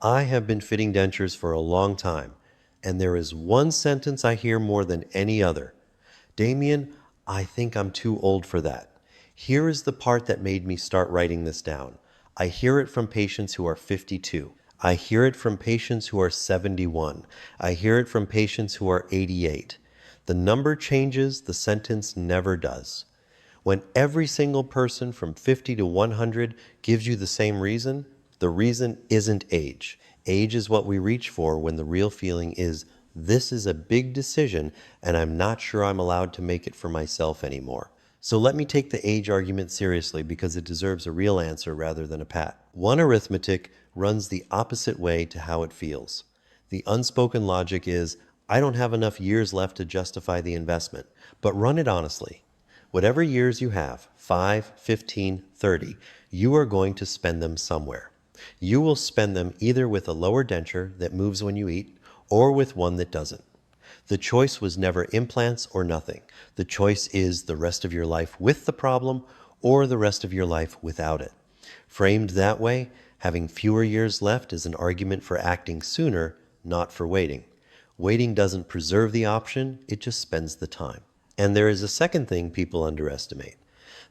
I have been fitting dentures for a long time, and there is one sentence I hear more than any other. Damien, I think I'm too old for that. Here is the part that made me start writing this down. I hear it from patients who are 52. I hear it from patients who are 71. I hear it from patients who are 88. The number changes, the sentence never does. When every single person from 50 to 100 gives you the same reason, the reason isn't age. Age is what we reach for when the real feeling is, this is a big decision and I'm not sure I'm allowed to make it for myself anymore. So let me take the age argument seriously because it deserves a real answer rather than a pat. One arithmetic runs the opposite way to how it feels. The unspoken logic is, I don't have enough years left to justify the investment, but run it honestly. Whatever years you have, 5, 15, 30, you are going to spend them somewhere. You will spend them either with a lower denture that moves when you eat or with one that doesn't. The choice was never implants or nothing. The choice is the rest of your life with the problem or the rest of your life without it. Framed that way, having fewer years left is an argument for acting sooner, not for waiting. Waiting doesn't preserve the option, it just spends the time. And there is a second thing people underestimate.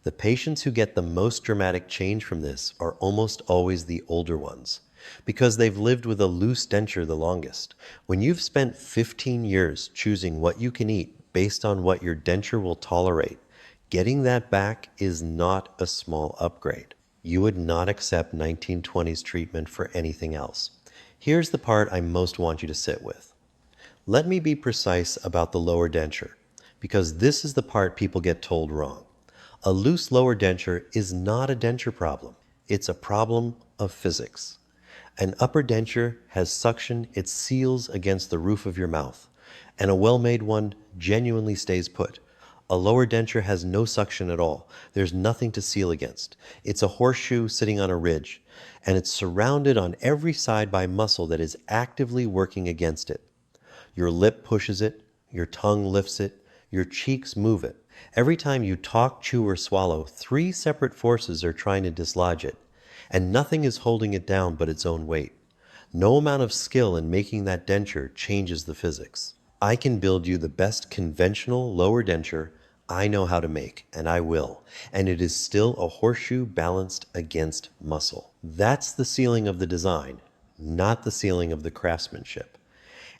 The patients who get the most dramatic change from this are almost always the older ones, because they've lived with a loose denture the longest. When you've spent 15 years choosing what you can eat based on what your denture will tolerate, getting that back is not a small upgrade. You would not accept 1920s treatment for anything else. Here's the part I most want you to sit with. Let me be precise about the lower denture, because this is the part people get told wrong. A loose lower denture is not a denture problem. It's a problem of physics. An upper denture has suction, it seals against the roof of your mouth, and a well-made one genuinely stays put. A lower denture has no suction at all. There's nothing to seal against. It's a horseshoe sitting on a ridge, and it's surrounded on every side by muscle that is actively working against it. Your lip pushes it, your tongue lifts it, your cheeks move it. Every time you talk, chew, or swallow, 3 separate forces are trying to dislodge it, and nothing is holding it down but its own weight. No amount of skill in making that denture changes the physics. I can build you the best conventional lower denture I know how to make, and I will, and it is still a horseshoe balanced against muscle. That's the ceiling of the design, not the ceiling of the craftsmanship.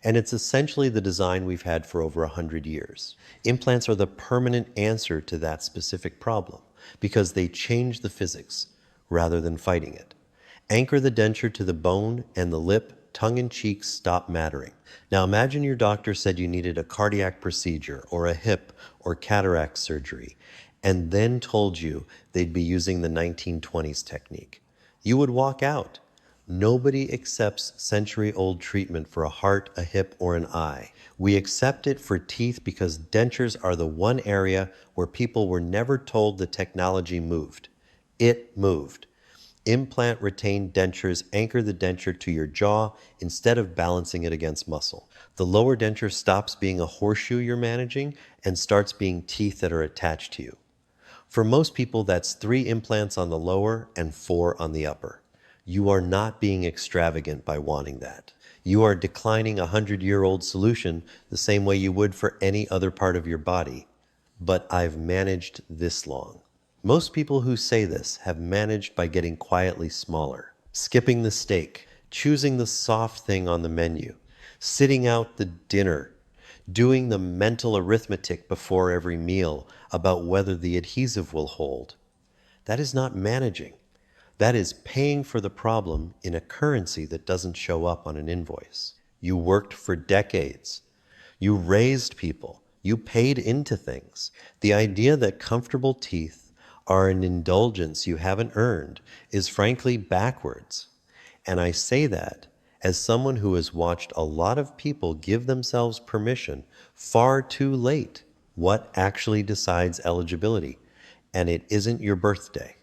And it's essentially the design we've had for over 100 years. Implants are the permanent answer to that specific problem because they change the physics rather than fighting it. Anchor the denture to the bone and the lip, tongue and cheeks stop mattering. Now imagine your doctor said you needed a cardiac procedure or a hip or cataract surgery and then told you they'd be using the 1920s technique. You would walk out. Nobody accepts century-old treatment for a heart, a hip, or an eye. We accept it for teeth because dentures are the one area where people were never told the technology moved. It moved. Implant retained dentures anchor the denture to your jaw instead of balancing it against muscle. The lower denture stops being a horseshoe you're managing and starts being teeth that are attached to you. For most people, that's 3 implants on the lower and 4 on the upper. You are not being extravagant by wanting that. You are declining a 100-year-old solution the same way you would for any other part of your body. But I've managed this long. Most people who say this have managed by getting quietly smaller, skipping the steak, choosing the soft thing on the menu, sitting out the dinner, doing the mental arithmetic before every meal about whether the adhesive will hold. That is not managing. That is paying for the problem in a currency that doesn't show up on an invoice. You worked for decades. You raised people. You paid into things. The idea that comfortable teeth are an indulgence you haven't earned is frankly backwards. And I say that as someone who has watched a lot of people give themselves permission far too late. What actually decides eligibility? And it isn't your birthday.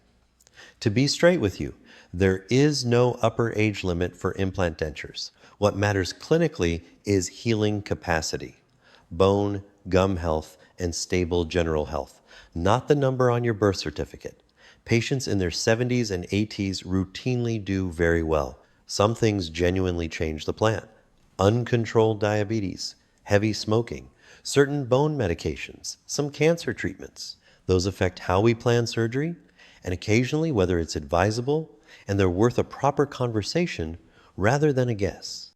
To be straight with you, there is no upper age limit for implant dentures. What matters clinically is healing capacity, bone, gum health, and stable general health, not the number on your birth certificate. Patients in their 70s and 80s routinely do very well. Some things genuinely change the plan. Uncontrolled diabetes, heavy smoking, certain bone medications, some cancer treatments. Those affect how we plan surgery, and occasionally whether it's advisable and they're worth a proper conversation rather than a guess.